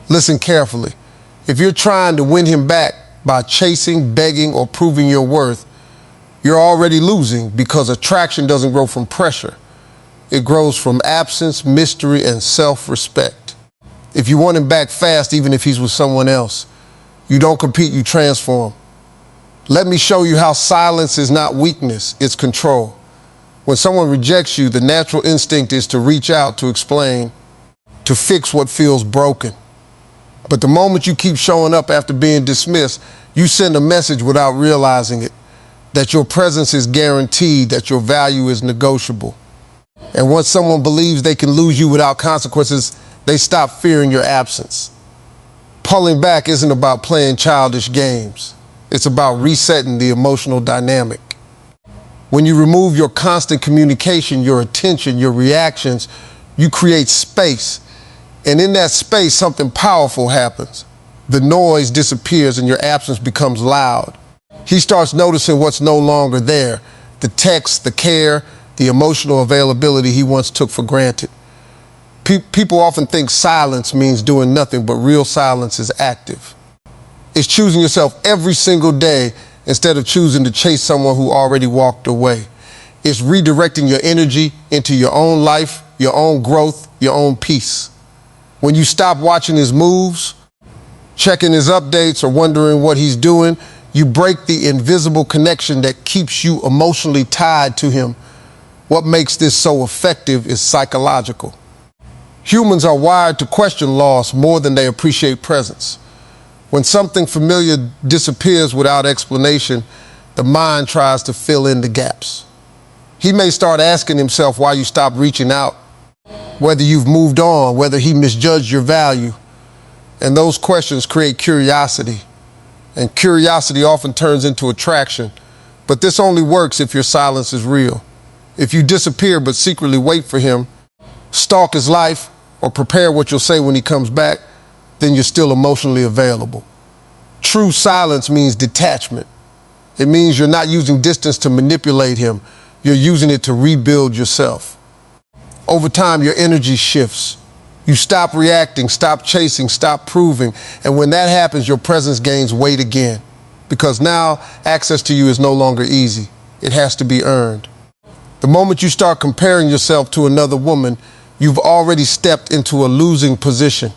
Listen carefully. If you're trying to win him back by chasing, begging, or proving your worth, you're already losing, because attraction doesn't grow from pressure. It grows from absence, mystery, and self-respect. If you want him back fast, even if he's with someone else, you don't compete, you transform. Let me show you how silence is not weakness, it's control. When someone rejects you, the natural instinct is to reach out, to explain, to fix what feels broken. But the moment you keep showing up after being dismissed, you send a message without realizing it, that your presence is guaranteed, that your value is negotiable. And once someone believes they can lose you without consequences, they stop fearing your absence. Pulling back isn't about playing childish games. It's about resetting the emotional dynamic. When you remove your constant communication, your attention, your reactions, you create space. And in that space, something powerful happens. The noise disappears and your absence becomes loud. He starts noticing what's no longer there: the text, the care, the emotional availability he once took for granted. People often think silence means doing nothing, but real silence is active. It's choosing yourself every single day instead of choosing to chase someone who already walked away. It's redirecting your energy into your own life, your own growth, your own peace. When you stop watching his moves, checking his updates, or wondering what he's doing, you break the invisible connection that keeps you emotionally tied to him. What makes this so effective is psychological. Humans are wired to question loss more than they appreciate presence. When something familiar disappears without explanation, the mind tries to fill in the gaps. He may start asking himself why you stopped reaching out, whether you've moved on, whether he misjudged your value. And those questions create curiosity. And curiosity often turns into attraction. But this only works if your silence is real. If you disappear but secretly wait for him, stalk his life, or prepare what you'll say when he comes back, then you're still emotionally available. True silence means detachment. It means you're not using distance to manipulate him. You're using it to rebuild yourself. Over time, your energy shifts. You stop reacting, stop chasing, stop proving. And when that happens, your presence gains weight again. Because now access to you is no longer easy. It has to be earned. The moment you start comparing yourself to another woman, you've already stepped into a losing position.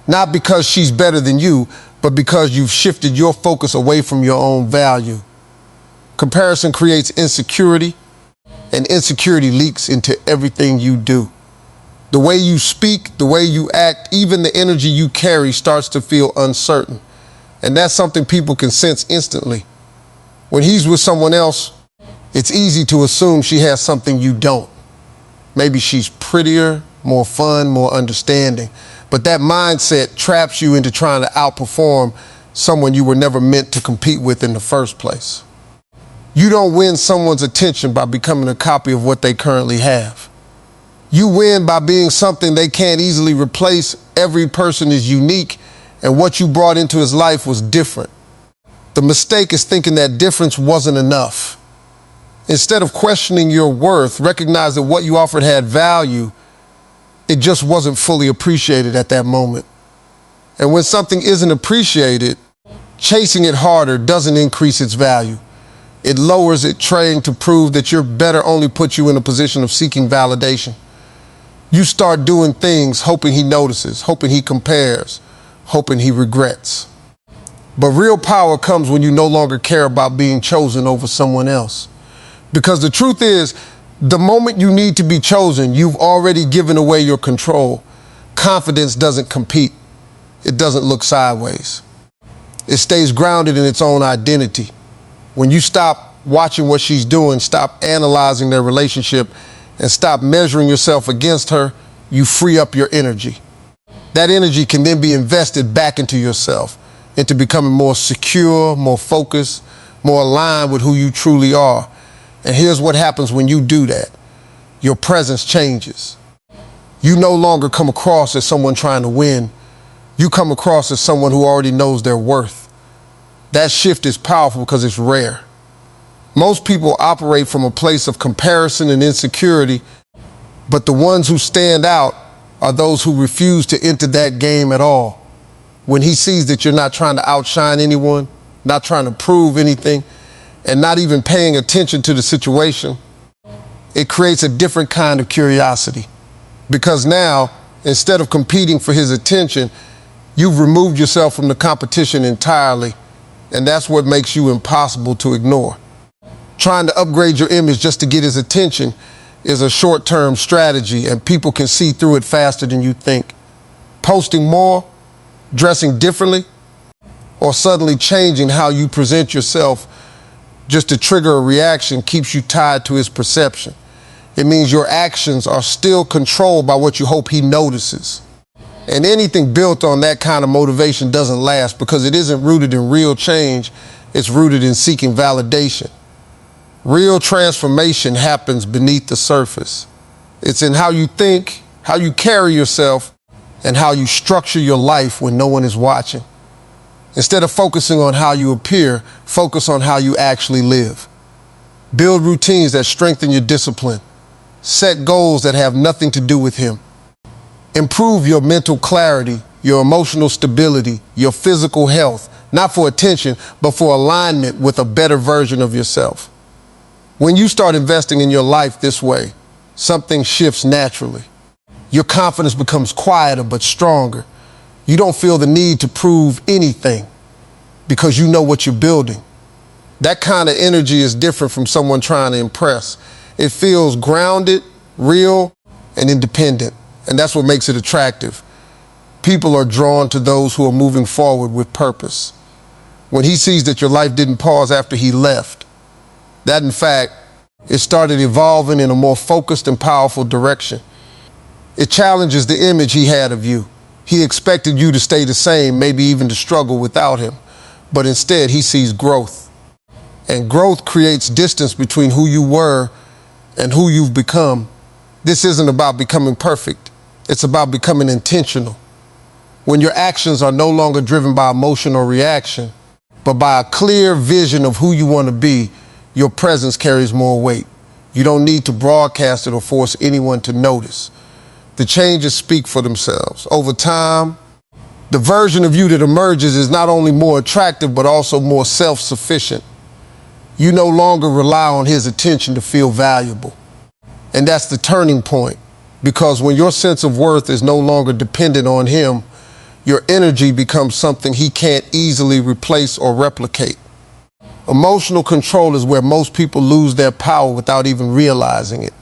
Not because she's better than you, but because you've shifted your focus away from your own value. Comparison creates insecurity, and insecurity leaks into everything you do. The way you speak, the way you act, even the energy you carry starts to feel uncertain. And that's something people can sense instantly. When he's with someone else, it's easy to assume she has something you don't. Maybe she's prettier, more fun, more understanding. But that mindset traps you into trying to outperform someone you were never meant to compete with in the first place. You don't win someone's attention by becoming a copy of what they currently have. You win by being something they can't easily replace. Every person is unique, and what you brought into his life was different. The mistake is thinking that difference wasn't enough. Instead of questioning your worth, recognize that what you offered had value. It just wasn't fully appreciated at that moment. And when something isn't appreciated, chasing it harder doesn't increase its value. It lowers it. Trying to prove that you're better only puts you in a position of seeking validation. You start doing things hoping he notices, hoping he compares, hoping he regrets. But real power comes when you no longer care about being chosen over someone else. Because the truth is, the moment you need to be chosen, you've already given away your control. Confidence doesn't compete. It doesn't look sideways. It stays grounded in its own identity. When you stop watching what she's doing, stop analyzing their relationship, and stop measuring yourself against her, you free up your energy. That energy can then be invested back into yourself, into becoming more secure, more focused, more aligned with who you truly are. And here's what happens when you do that. Your presence changes. You no longer come across as someone trying to win. You come across as someone who already knows their worth. That shift is powerful because it's rare. Most people operate from a place of comparison and insecurity, but the ones who stand out are those who refuse to enter that game at all. When he sees that you're not trying to outshine anyone, not trying to prove anything, and not even paying attention to the situation, it creates a different kind of curiosity. Because now, instead of competing for his attention, you've removed yourself from the competition entirely, and that's what makes you impossible to ignore. Trying to upgrade your image just to get his attention is a short-term strategy, and people can see through it faster than you think. Posting more, dressing differently, or suddenly changing how you present yourself just to trigger a reaction keeps you tied to his perception. It means your actions are still controlled by what you hope he notices. And anything built on that kind of motivation doesn't last because it isn't rooted in real change, it's rooted in seeking validation. Real transformation happens beneath the surface. It's in how you think, how you carry yourself, and how you structure your life when no one is watching. Instead of focusing on how you appear, focus on how you actually live. Build routines that strengthen your discipline. Set goals that have nothing to do with him. Improve your mental clarity, your emotional stability, your physical health, not for attention, but for alignment with a better version of yourself. When you start investing in your life this way, something shifts naturally. Your confidence becomes quieter but stronger. You don't feel the need to prove anything because you know what you're building. That kind of energy is different from someone trying to impress. It feels grounded, real, and independent, and that's what makes it attractive. People are drawn to those who are moving forward with purpose. When he sees that your life didn't pause after he left, that in fact, it started evolving in a more focused and powerful direction. It challenges the image he had of you. He expected you to stay the same, maybe even to struggle without him. But instead, he sees growth. And growth creates distance between who you were and who you've become. This isn't about becoming perfect. It's about becoming intentional. When your actions are no longer driven by emotion or reaction, but by a clear vision of who you want to be, your presence carries more weight. You don't need to broadcast it or force anyone to notice. The changes speak for themselves. Over time, the version of you that emerges is not only more attractive, but also more self-sufficient. You no longer rely on his attention to feel valuable. And that's the turning point, because when your sense of worth is no longer dependent on him, your energy becomes something he can't easily replace or replicate. Emotional control is where most people lose their power without even realizing it.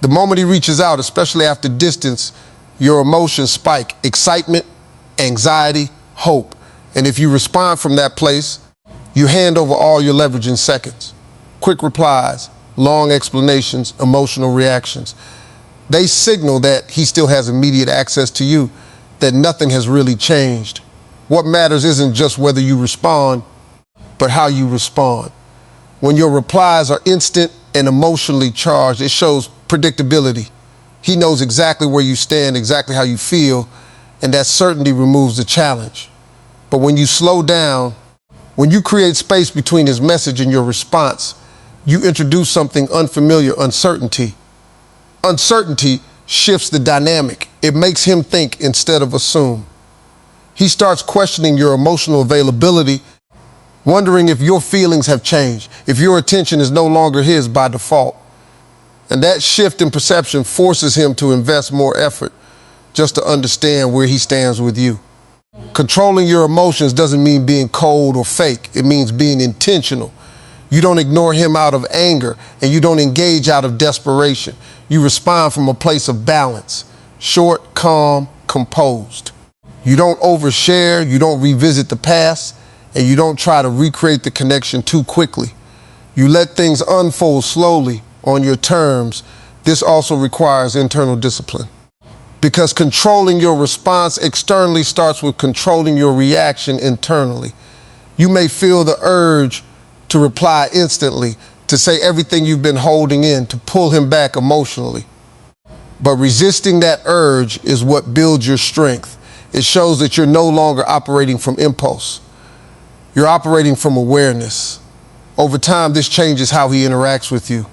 The moment he reaches out, especially after distance, your emotions spike: excitement, anxiety, hope. And if you respond from that place, you hand over all your leverage in seconds. Quick replies, long explanations, emotional reactions. They signal that he still has immediate access to you, that nothing has really changed. What matters isn't just whether you respond, but how you respond. When your replies are instant and emotionally charged, it shows predictability. He knows exactly where you stand, exactly how you feel, and that certainty removes the challenge. But when you slow down, when you create space between his message and your response, you introduce something unfamiliar: uncertainty. Uncertainty shifts the dynamic. It makes him think instead of assume. He starts questioning your emotional availability, wondering if your feelings have changed, if your attention is no longer his by default. And that shift in perception forces him to invest more effort just to understand where he stands with you. Controlling your emotions doesn't mean being cold or fake. It means being intentional. You don't ignore him out of anger, and you don't engage out of desperation. You respond from a place of balance: short, calm, composed. You don't overshare, you don't revisit the past, and you don't try to recreate the connection too quickly. You let things unfold slowly on your terms. This also requires internal discipline, because controlling your response externally starts with controlling your reaction internally. You may feel the urge to reply instantly, to say everything you've been holding in, to pull him back emotionally. But resisting that urge is what builds your strength. It shows that you're no longer operating from impulse. You're operating from awareness. Over time, this changes how he interacts with you.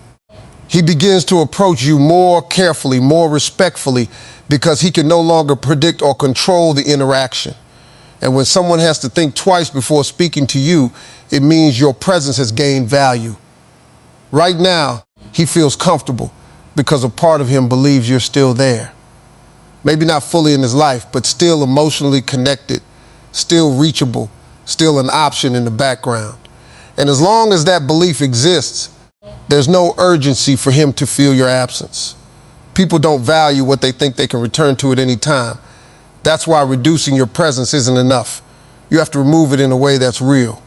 He begins to approach you more carefully, more respectfully, because he can no longer predict or control the interaction. And when someone has to think twice before speaking to you, it means your presence has gained value. Right now, he feels comfortable because a part of him believes you're still there. Maybe not fully in his life, but still emotionally connected, still reachable, still an option in the background. And as long as that belief exists, there's no urgency for him to feel your absence. People don't value what they think they can return to at any time. That's why reducing your presence isn't enough. You have to remove it in a way that's real.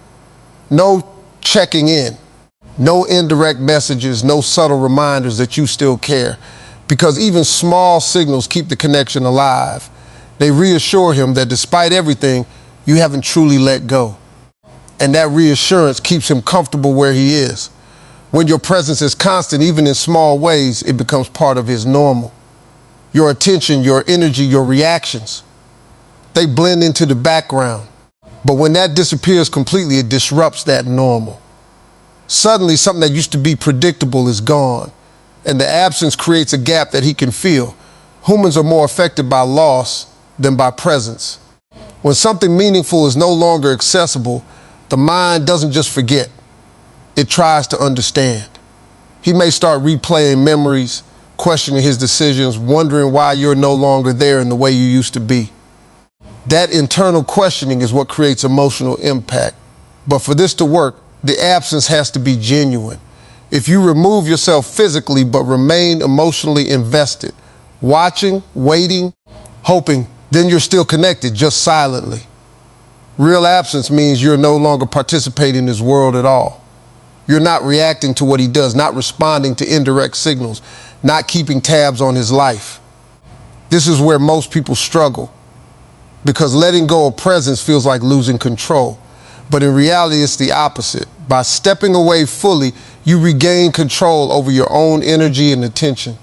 No checking in, no indirect messages, no subtle reminders that you still care. Because even small signals keep the connection alive. They reassure him that despite everything, you haven't truly let go. And that reassurance keeps him comfortable where he is. When your presence is constant, even in small ways, it becomes part of his normal. Your attention, your energy, your reactions, they blend into the background. But when that disappears completely, it disrupts that normal. Suddenly, something that used to be predictable is gone, and the absence creates a gap that he can feel. Humans are more affected by loss than by presence. When something meaningful is no longer accessible, the mind doesn't just forget. It tries to understand. He may start replaying memories, questioning his decisions, wondering why you're no longer there in the way you used to be. That internal questioning is what creates emotional impact. But for this to work, the absence has to be genuine. If you remove yourself physically but remain emotionally invested, watching, waiting, hoping, then you're still connected, just silently. Real absence means you're no longer participating in his world at all. You're not reacting to what he does, not responding to indirect signals, not keeping tabs on his life. This is where most people struggle, because letting go of presence feels like losing control. But in reality, it's the opposite. By stepping away fully, you regain control over your own energy and attention.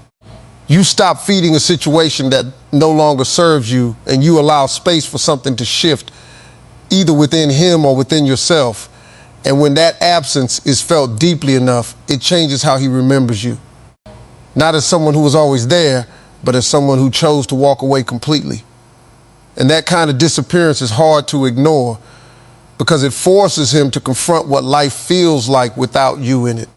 You stop feeding a situation that no longer serves you, and you allow space for something to shift, either within him or within yourself. And when that absence is felt deeply enough, it changes how he remembers you. Not as someone who was always there, but as someone who chose to walk away completely. And that kind of disappearance is hard to ignore because it forces him to confront what life feels like without you in it.